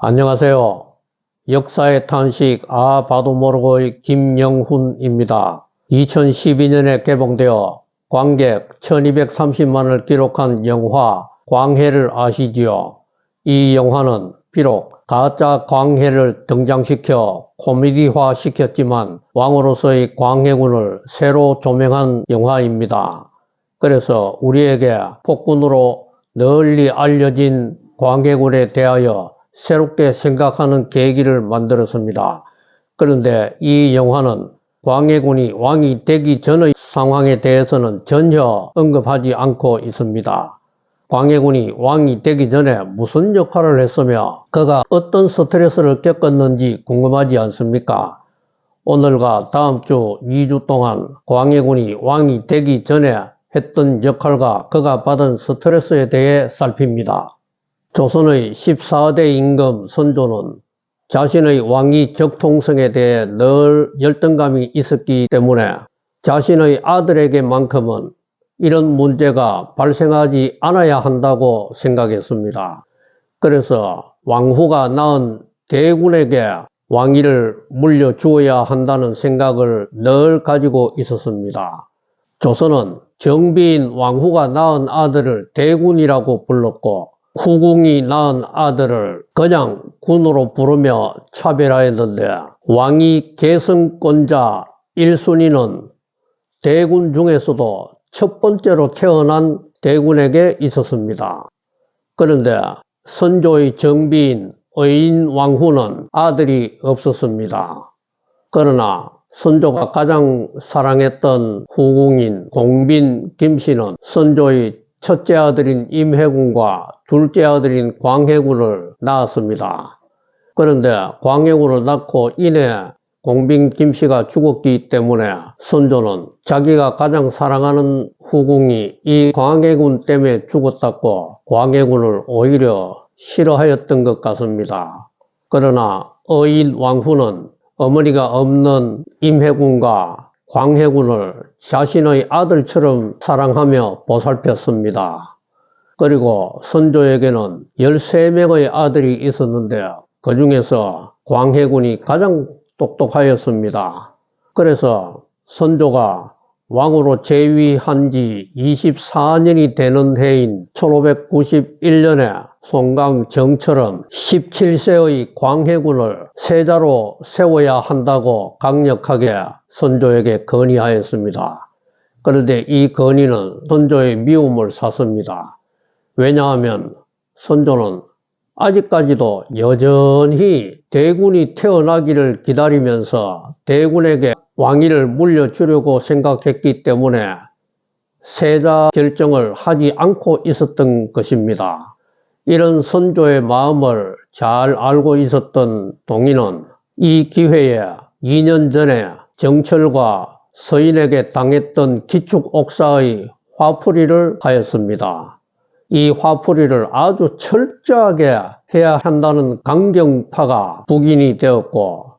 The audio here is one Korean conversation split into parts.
안녕하세요. 역사의 탄식 봐도 모르고의 김영훈입니다. 2012년에 개봉되어 관객 1230만을 기록한 영화 광해를 아시지요? 이 영화는 비록 가짜 광해를 등장시켜 코미디화 시켰지만 왕으로서의 광해군을 새로 조명한 영화입니다. 그래서 우리에게 폭군으로 널리 알려진 광해군에 대하여 새롭게 생각하는 계기를 만들었습니다. 그런데 이 영화는 광해군이 왕이 되기 전의 상황에 대해서는 전혀 언급하지 않고 있습니다. 광해군이 왕이 되기 전에 무슨 역할을 했으며 그가 어떤 스트레스를 겪었는지 궁금하지 않습니까? 오늘과 다음 주 2주 동안 광해군이 왕이 되기 전에 했던 역할과 그가 받은 스트레스에 대해 살핍니다. 조선의 14대 임금 선조는 자신의 왕위 적통성에 대해 늘 열등감이 있었기 때문에 자신의 아들에게만큼은 이런 문제가 발생하지 않아야 한다고 생각했습니다. 그래서 왕후가 낳은 대군에게 왕위를 물려주어야 한다는 생각을 늘 가지고 있었습니다. 조선은 정비인 왕후가 낳은 아들을 대군이라고 불렀고 후궁이 낳은 아들을 그냥 군으로 부르며 차별하였는데 왕위 계승권자 1순위는 대군 중에서도 첫 번째로 태어난 대군에게 있었습니다. 그런데 선조의 정비인 의인 왕후는 아들이 없었습니다. 그러나 선조가 가장 사랑했던 후궁인 공빈 김씨는 선조의 첫째 아들인 임해군과 둘째 아들인 광해군을 낳았습니다. 그런데 광해군을 낳고 이내 공빈 김씨가 죽었기 때문에 선조는 자기가 가장 사랑하는 후궁이 이 광해군 때문에 죽었다고 광해군을 오히려 싫어하였던 것 같습니다. 그러나 의인 왕후는 어머니가 없는 임해군과 광해군을 자신의 아들처럼 사랑하며 보살폈습니다. 그리고 선조에게는 13명의 아들이 있었는데 그 중에서 광해군이 가장 똑똑하였습니다. 그래서 선조가 왕으로 재위한 지 24년이 되는 해인 1591년에 송강정처럼 17세의 광해군을 세자로 세워야 한다고 강력하게 선조에게 건의하였습니다. 그런데 이 건의는 선조의 미움을 샀습니다. 왜냐하면 선조는 아직까지도 여전히 대군이 태어나기를 기다리면서 대군에게 왕위를 물려주려고 생각했기 때문에 세자 결정을 하지 않고 있었던 것입니다. 이런 선조의 마음을 잘 알고 있었던 동인은 이 기회에 2년 전에 정철과 서인에게 당했던 기축옥사의 화풀이를 하였습니다. 이 화풀이를 아주 철저하게 해야 한다는 강경파가 북인이 되었고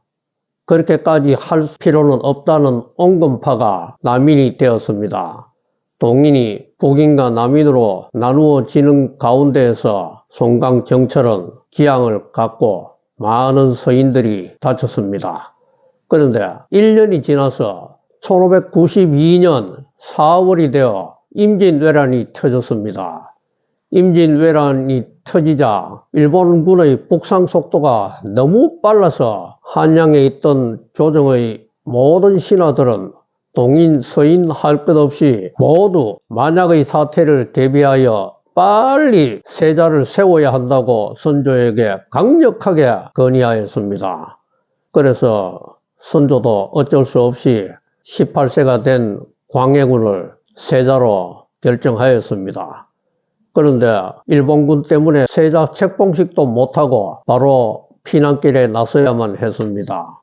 그렇게까지 할 필요는 없다는 온건파가 남인이 되었습니다. 동인이 북인과 남인으로 나누어지는 가운데에서 송강정철은 기양을 갖고 많은 서인들이 다쳤습니다. 그런데 1년이 지나서 1592년 4월이 되어 임진왜란이 터졌습니다. 임진왜란이 터지자 일본군의 북상 속도가 너무 빨라서 한양에 있던 조정의 모든 신하들은 동인, 서인 할 것 없이 모두 만약의 사태를 대비하여 빨리 세자를 세워야 한다고 선조에게 강력하게 건의하였습니다. 그래서 선조도 어쩔 수 없이 18세가 된 광해군을 세자로 결정하였습니다. 그런데 일본군 때문에 세자 책봉식도 못하고 바로 피난길에 나서야만 했습니다.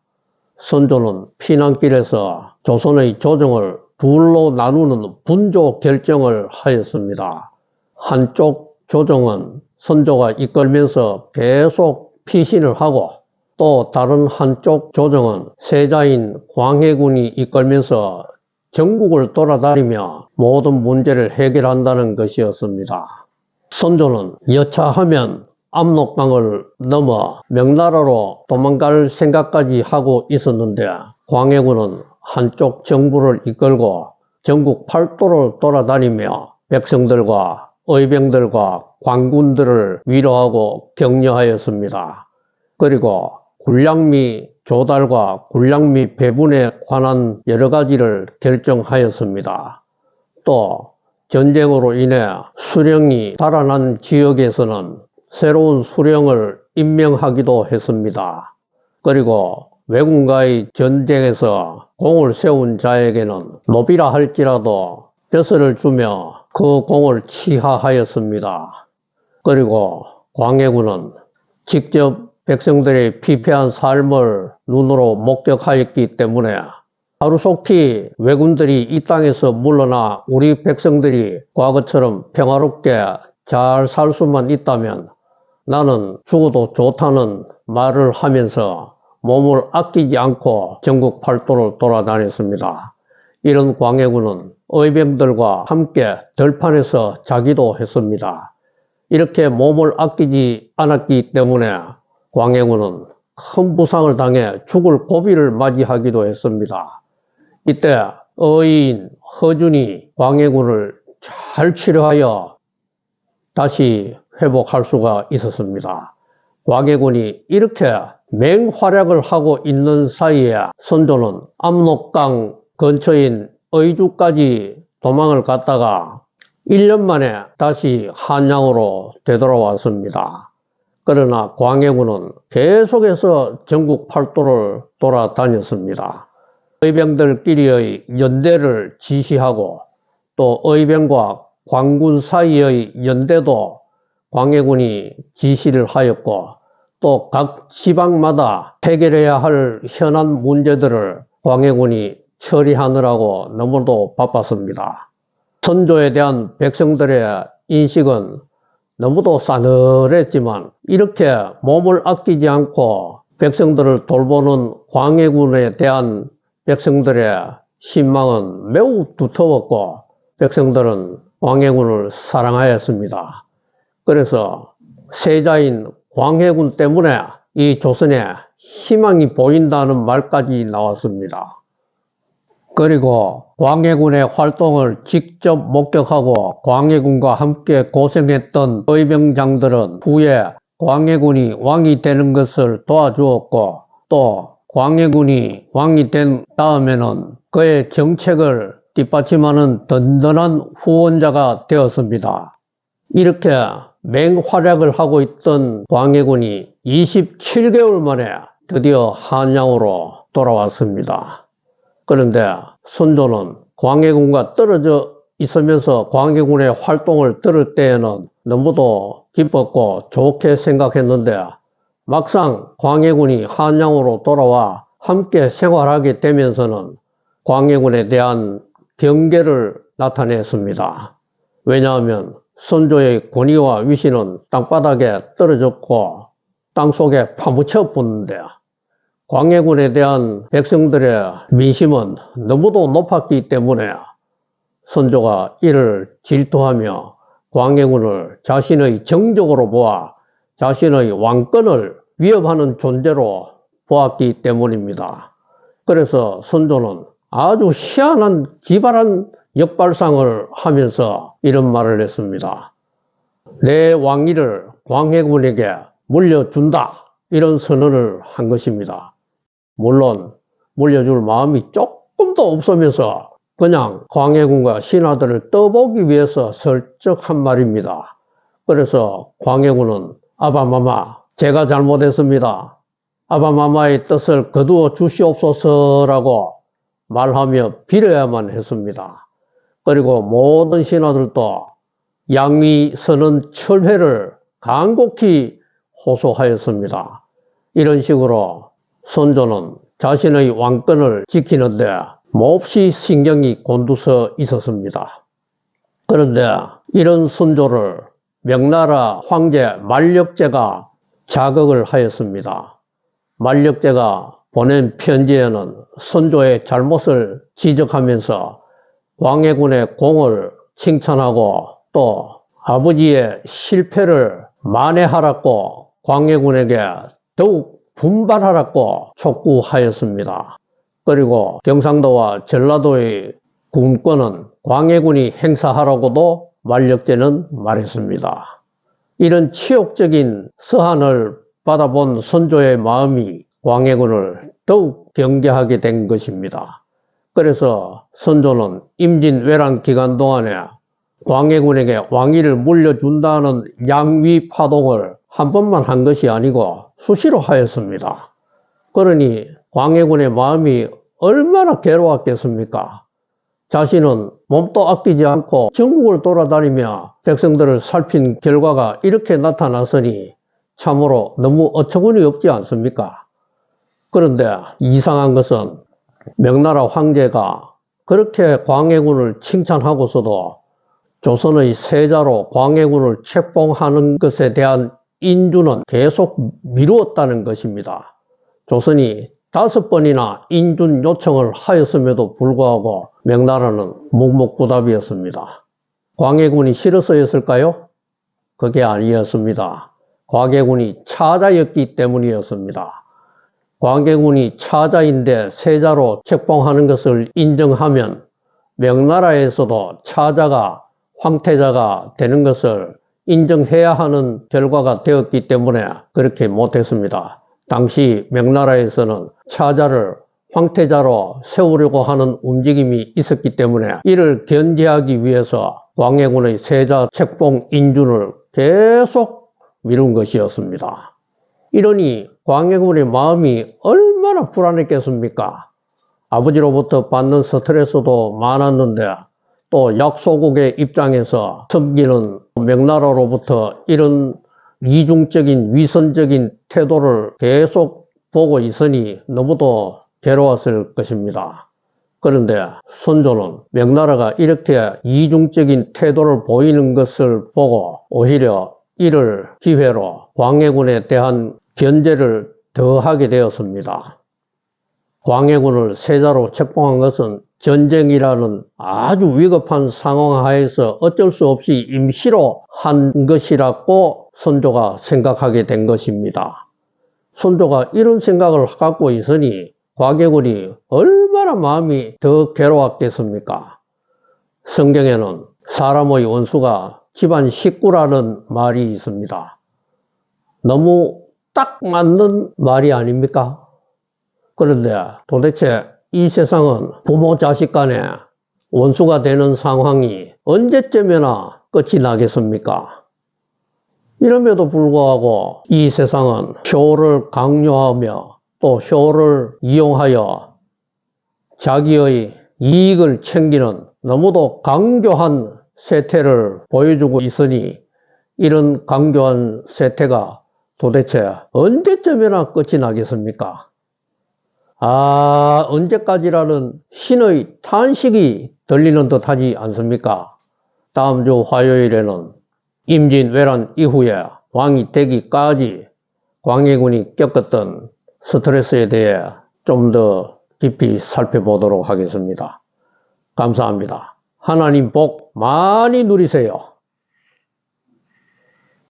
선조는 피난길에서 조선의 조정을 둘로 나누는 분조 결정을 하였습니다. 한쪽 조정은 선조가 이끌면서 계속 피신을 하고 또 다른 한쪽 조정은 세자인 광해군이 이끌면서 전국을 돌아다니며 모든 문제를 해결한다는 것이었습니다. 선조는 여차하면 압록강을 넘어 명나라로 도망갈 생각까지 하고 있었는데 광해군은 한쪽 정부를 이끌고 전국 팔도를 돌아다니며 백성들과 의병들과 관군들을 위로하고 격려하였습니다. 그리고 군량미 조달과 군량미 배분에 관한 여러 가지를 결정하였습니다. 또 전쟁으로 인해 수령이 달아난 지역에서는 새로운 수령을 임명하기도 했습니다. 그리고 왜군과의 전쟁에서 공을 세운 자에게는 노비라 할지라도 벼슬을 주며 그 공을 치하하였습니다. 그리고 광해군은 직접 백성들의 피폐한 삶을 눈으로 목격하였기 때문에 하루속히 왜군들이 이 땅에서 물러나 우리 백성들이 과거처럼 평화롭게 잘 살 수만 있다면 나는 죽어도 좋다는 말을 하면서 몸을 아끼지 않고 전국 팔도를 돌아다녔습니다. 이런 광해군은 의병들과 함께 들판에서 자기도 했습니다. 이렇게 몸을 아끼지 않았기 때문에 광해군은 큰 부상을 당해 죽을 고비를 맞이하기도 했습니다. 이때 의인 허준이 광해군을 잘 치료하여 다시 회복할 수가 있었습니다. 광해군이 이렇게 맹활약을 하고 있는 사이에 선조는 압록강 근처인 의주까지 도망을 갔다가 1년 만에 다시 한양으로 되돌아왔습니다. 그러나 광해군은 계속해서 전국 팔도를 돌아다녔습니다. 의병들끼리의 연대를 지시하고 또 의병과 관군 사이의 연대도 광해군이 지시를 하였고 또 각 지방마다 해결해야 할 현안 문제들을 광해군이 처리하느라고 너무도 바빴습니다. 선조에 대한 백성들의 인식은 너무도 싸늘했지만 이렇게 몸을 아끼지 않고 백성들을 돌보는 광해군에 대한 백성들의 신망은 매우 두터웠고 백성들은 광해군을 사랑하였습니다. 그래서 세자인 광해군 때문에 이 조선에 희망이 보인다는 말까지 나왔습니다. 그리고 광해군의 활동을 직접 목격하고 광해군과 함께 고생했던 의병장들은 후에 광해군이 왕이 되는 것을 도와주었고 또 광해군이 왕이 된 다음에는 그의 정책을 뒷받침하는 든든한 후원자가 되었습니다. 이렇게 맹활약을 하고 있던 광해군이 27개월 만에 드디어 한양으로 돌아왔습니다. 그런데 선조는 광해군과 떨어져 있으면서 광해군의 활동을 들을 때에는 너무도 기뻤고 좋게 생각했는데 막상 광해군이 한양으로 돌아와 함께 생활하게 되면서는 광해군에 대한 경계를 나타냈습니다. 왜냐하면 선조의 권위와 위신은 땅바닥에 떨어졌고 땅속에 파묻혀 붙는데 광해군에 대한 백성들의 민심은 너무도 높았기 때문에 선조가 이를 질투하며 광해군을 자신의 정적으로 보아 자신의 왕권을 위협하는 존재로 보았기 때문입니다. 그래서 선조는 아주 희한한 기발한 역발상을 하면서 이런 말을 했습니다. 내 왕위를 광해군에게 물려준다. 이런 선언을 한 것입니다. 물론 물려줄 마음이 조금도 없으면서 그냥 광해군과 신하들을 떠보기 위해서 슬쩍 한 말입니다. 그래서 광해군은 아바마마, 제가 잘못했습니다. 아바마마의 뜻을 거두어 주시옵소서라고 말하며 빌어야만 했습니다. 그리고 모든 신하들도 양위 선언 철회를 간곡히 호소하였습니다. 이런 식으로 선조는 자신의 왕권을 지키는데 몹시 신경이 곤두서 있었습니다. 그런데 이런 선조를 명나라 황제 만력제가 자극을 하였습니다. 만력제가 보낸 편지에는 선조의 잘못을 지적하면서 광해군의 공을 칭찬하고 또 아버지의 실패를 만회하라고 광해군에게 더욱 분발하라고 촉구하였습니다. 그리고 경상도와 전라도의 군권은 광해군이 행사하라고도 만력제는 말했습니다. 이런 치욕적인 서한을 받아본 선조의 마음이 광해군을 더욱 경계하게 된 것입니다. 그래서 선조는 임진왜란 기간 동안에 광해군에게 왕위를 물려준다는 양위파동을 한 번만 한 것이 아니고 수시로 하였습니다. 그러니 광해군의 마음이 얼마나 괴로웠겠습니까? 자신은 몸도 아끼지 않고 전국을 돌아다니며 백성들을 살핀 결과가 이렇게 나타났으니 참으로 너무 어처구니 없지 않습니까? 그런데 이상한 것은 명나라 황제가 그렇게 광해군을 칭찬하고서도 조선의 세자로 광해군을 책봉하는 것에 대한 인준은 계속 미루었다는 것입니다. 조선이 5번이나 인준 요청을 하였음에도 불구하고 명나라는 묵묵부답이었습니다. 광해군이 싫어서였을까요? 그게 아니었습니다. 광해군이 차자였기 때문이었습니다. 광해군이 차자인데 세자로 책봉하는 것을 인정하면 명나라에서도 차자가 황태자가 되는 것을 인정해야 하는 결과가 되었기 때문에 그렇게 못했습니다. 당시 명나라에서는 차자를 황태자로 세우려고 하는 움직임이 있었기 때문에 이를 견제하기 위해서 광해군의 세자 책봉 인준을 계속 미룬 것이었습니다. 이러니 광해군의 마음이 얼마나 불안했겠습니까? 아버지로부터 받는 스트레스도 많았는데 또 약소국의 입장에서 섬기는 명나라로부터 이런 이중적인 위선적인 태도를 계속 보고 있으니 너무도 괴로웠을 것입니다. 그런데 선조는 명나라가 이렇게 이중적인 태도를 보이는 것을 보고 오히려 이를 기회로 광해군에 대한 견제를 더하게 되었습니다. 광해군을 세자로 책봉한 것은 전쟁이라는 아주 위급한 상황 하에서 어쩔 수 없이 임시로 한 것이라고 선조가 생각하게 된 것입니다. 선조가 이런 생각을 갖고 있으니 광해군이 얼마나 마음이 더 괴로웠겠습니까? 성경에는 사람의 원수가 집안 식구라는 말이 있습니다. 너무 딱 맞는 말이 아닙니까? 그런데 도대체 이 세상은 부모 자식 간에 원수가 되는 상황이 언제쯤이나 끝이 나겠습니까? 이럼에도 불구하고 이 세상은 효를 강요하며 또 효를 이용하여 자기의 이익을 챙기는 너무도 강교한 세태를 보여주고 있으니 이런 강교한 세태가 도대체 언제쯤이나 끝이 나겠습니까? 언제까지라는 신의 탄식이 들리는 듯 하지 않습니까? 다음 주 화요일에는 임진왜란 이후에 왕이 되기까지 광해군이 겪었던 스트레스에 대해 좀 더 깊이 살펴보도록 하겠습니다. 감사합니다. 하나님 복 많이 누리세요.